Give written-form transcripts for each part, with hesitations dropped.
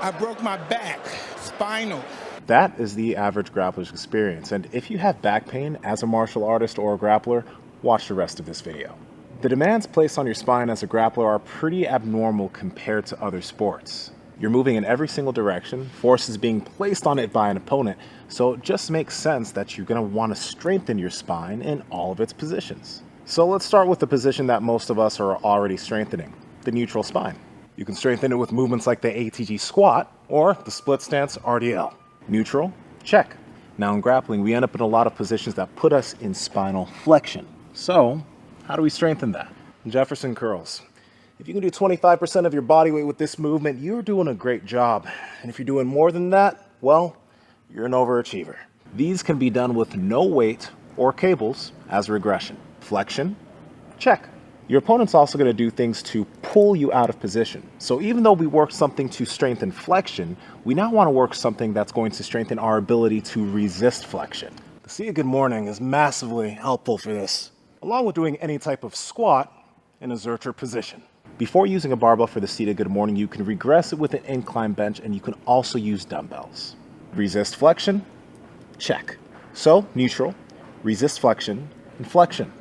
I broke my back, spinal. That is the average grappler's experience, and if you have back pain as a martial artist or a grappler, watch the rest of this video. The demands placed on your spine as a grappler are pretty abnormal compared to other sports. You're moving in every single direction, force is being placed on it by an opponent, so it just makes sense that you're going to want to strengthen your spine in all of its positions. So let's start with the position that most of us are already strengthening, the neutral spine. You can strengthen it with movements like the ATG squat or the split stance RDL. Neutral, check. Now in grappling, we end up in a lot of positions that put us in spinal flexion. So, how do we strengthen that? Jefferson curls. If you can do 25% of your body weight with this movement, you're doing a great job. And if you're doing more than that, well, you're an overachiever. These can be done with no weight or cables as regression. Flexion, check. Your opponent's also going to do things to pull you out of position. So even though we work something to strengthen flexion, we now want to work something that's going to strengthen our ability to resist flexion. The seated good morning is massively helpful for this, along with doing any type of squat in a Zercher position. Before using a barbell for the seated good morning, you can regress it with an incline bench, and you can also use dumbbells. Resist flexion, check. So neutral, resist flexion, and flexion.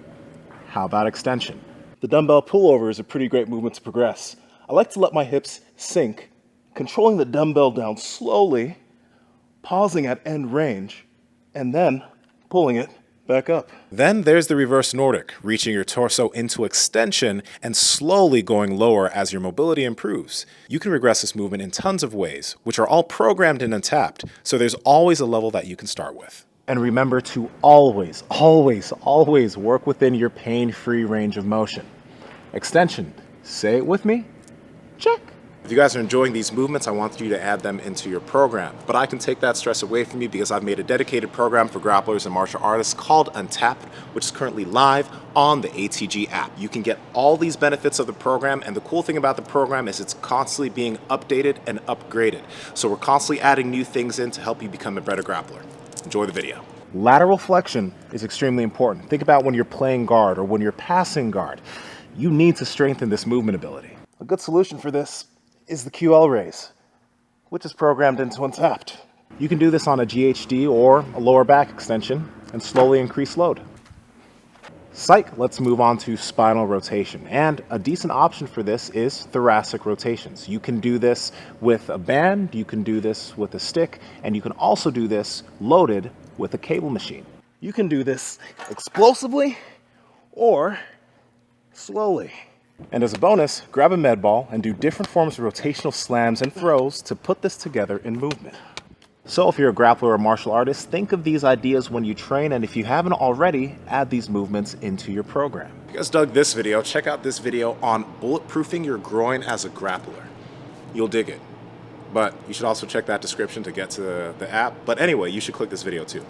How about extension? The dumbbell pullover is a pretty great movement to progress. I like to let my hips sink, controlling the dumbbell down slowly, pausing at end range, and then pulling it back up. Then there's the reverse Nordic, reaching your torso into extension and slowly going lower as your mobility improves. You can regress this movement in tons of ways, which are all programmed and untapped, so there's always a level that you can start with. And remember to always, always, always work within your pain-free range of motion. Extension, say it with me, check. If you guys are enjoying these movements, I want you to add them into your program. But I can take that stress away from you because I've made a dedicated program for grapplers and martial artists called Untapped, which is currently live on the ATG app. You can get all these benefits of the program, and the cool thing about the program is it's constantly being updated and upgraded. So we're constantly adding new things in to help you become a better grappler. Enjoy the video. Lateral flexion is extremely important. Think about when you're playing guard or when you're passing guard. You need to strengthen this movement ability. A good solution for this is the QL raise, which is programmed into Untapped. You can do this on a GHD or a lower back extension and slowly increase load. Psych, let's move on to spinal rotation. And a decent option for this is thoracic rotations. You can do this with a band, you can do this with a stick, and you can also do this loaded with a cable machine. You can do this explosively or slowly. And as a bonus, grab a med ball and do different forms of rotational slams and throws to put this together in movement. So if you're a grappler or martial artist, think of these ideas when you train, and if you haven't already, add these movements into your program. If you guys dug this video, check out this video on bulletproofing your groin as a grappler. You'll dig it. But you should also check that description to get to the app. But anyway, you should click this video too.